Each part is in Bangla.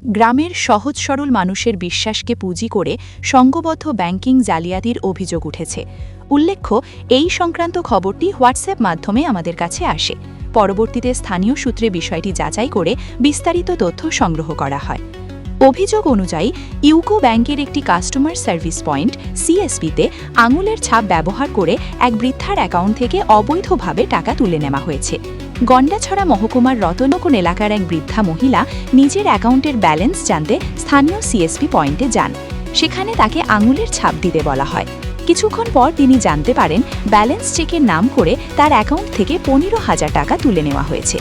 গ্রামের সহজ সরল মানুষের বিশ্বাসকে পুঁজি করে সংঘবদ্ধ ব্যাংকিং জালিয়াতির অভিযোগ উঠেছে। উল্লেখ্য, এই সংক্রান্ত খবরটি হোয়াটসঅ্যাপ মাধ্যমে আমাদের কাছে আসে। পরবর্তীতে স্থানীয় সূত্রে বিষয়টি যাচাই করে বিস্তারিত তথ্য সংগ্রহ করা হয়। অভিযোগ অনুযায়ী ইউকো ব্যাংকের একটি কাস্টমার সার্ভিস পয়েন্ট সিএসপিতে আঙুলের ছাপ ব্যবহার করে এক বৃদ্ধার অ্যাকাউন্ট থেকে অবৈধভাবে টাকা তুলে নেওয়া হয়েছে। গন্ডাছড়া মহকুমার রতনকোণ এলাকার এক বৃদ্ধা মহিলা নিজের অ্যাকাউন্টের ব্যালেন্স জানতে স্থানীয় সিএসপি পয়েন্টে যান। সেখানে তাকে আঙুলের ছাপ দিতে বলা হয়। কিছুক্ষণ পর তিনি জানতে পারেন ব্যালেন্স চেকের নাম করে তার অ্যাকাউন্ট থেকে 15,000 টাকা তুলে নেওয়া হয়েছে।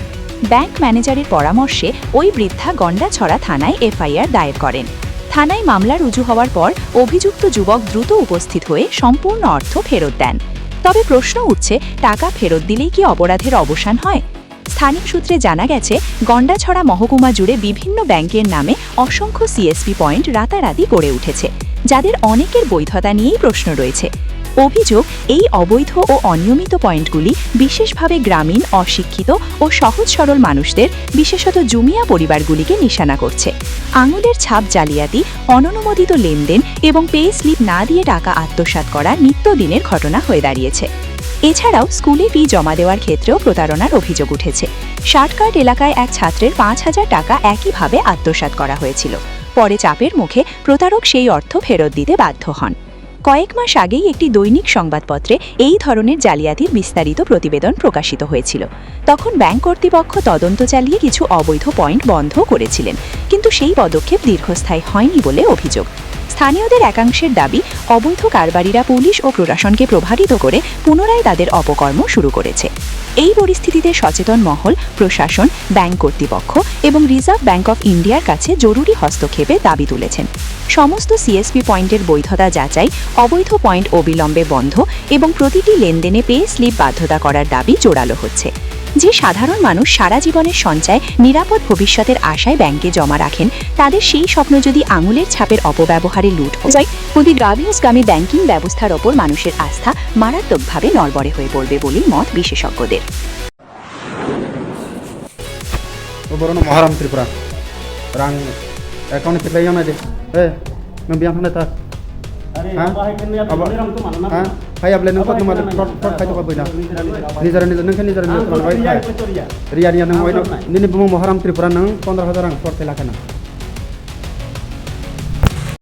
ব্যাংক ম্যানেজারের পরামর্শে ওই বৃদ্ধা গন্ডাছড়া থানায় এফআইআর দায়ের করেন। থানায় মামলা রুজু হওয়ার পর অভিযুক্ত যুবক দ্রুত উপস্থিত হয়ে সম্পূর্ণ অর্থ ফেরত দেন। তবে প্রশ্ন উঠছে, টাকা ফেরত দিলেই কি অপরাধের অবসান হয়? স্থানীয় সূত্রে জানা গেছে, গন্ডাছড়া মহকুমা জুড়ে বিভিন্ন ব্যাংকের নামে অসংখ্য সিএসপি পয়েন্ট রাতারাতি গড়ে উঠেছে, যাদের অনেকের বৈধতা নিয়েই প্রশ্ন রয়েছে। অভিযোগ, এই অবৈধ ও অনিয়মিত পয়েন্টগুলি বিশেষভাবে গ্রামীণ, অশিক্ষিত ও সহজ সরল মানুষদের, বিশেষত জুমিয়া পরিবারগুলিকে নিশানা করছে। আঙুলের ছাপ জালিয়াতি, অননুমোদিত লেনদেন এবং পে স্লিপ না দিয়ে টাকা আত্মসাৎ করা নিত্যদিনের ঘটনা হয়ে দাঁড়িয়েছে। এছাড়াও স্কুলে ফি জমা দেওয়ার ক্ষেত্রেও প্রতারণার অভিযোগ উঠেছে। শার্টকাট এলাকায় এক ছাত্রের 5,000 টাকা একইভাবে আত্মসাৎ করা হয়েছিল। পরে চাপের মুখে প্রতারক সেই অর্থ ফেরত দিতে বাধ্য হন। কয়েক মাস আগেই একটি দৈনিক সংবাদপত্রে এই ধরনের জালিয়াতির বিস্তারিত প্রতিবেদন প্রকাশিত হয়েছিল। তখন ব্যাংক কর্তৃপক্ষ তদন্ত চালিয়ে কিছু অবৈধ পয়েন্ট বন্ধ করেছিলেন, কিন্তু সেই পদক্ষেপ দীর্ঘস্থায়ী হয়নি বলে অভিযোগ। স্থানীয়দের একাংশের দাবি, অবৈধ কারবারিরা পুলিশ ও প্রশাসনকে প্রভাবিত করে পুনরায় তাদের অপকর্ম শুরু করেছে। এই পরিস্থিতিতে সচেতন মহল, প্রশাসন, ব্যাংক কর্তৃপক্ষ এবং রিজার্ভ ব্যাংক অফ ইন্ডিয়ার কাছে জরুরি হস্তক্ষেপের দাবি তুলেছেন। সমস্ত সিএসপি পয়েন্টের বৈধতা যাচাই, অবৈধ পয়েন্ট অবিলম্বে বন্ধ এবং প্রতিটি লেনদেনে পে স্লিপ বাধ্যতা করার দাবি জোরালো হচ্ছে। যে সাধারণ মানুষ সারা জীবনের সঞ্চয়, নিরাপদ ভবিষ্যতের আশায় ব্যাংকে জমা রাখেন, তাদের সেই স্বপ্ন যদি আঙুলের ছাপের অপব্যবহারে লুট হয়ে যায়, প্রতিগ্রামী ব্যাংকিং ব্যবস্থার ওপর মানুষের আস্থা মারাত্মকভাবে নড়বড়ে হয়ে পড়বে বলেই মত বিশেষজ্ঞদের। মহারাম ত্রিপুরা রাং অ্যাকাউন্ট থেকে না দে বিয়ান হলে তা ভাই আপনি নৌকা তোমার ফট খাইতে পারবো না নিজের নিজের রিয়া নিয়ে মহারাম ত্রিপুরা নং 15,000 রাং ফট খেলা কেনা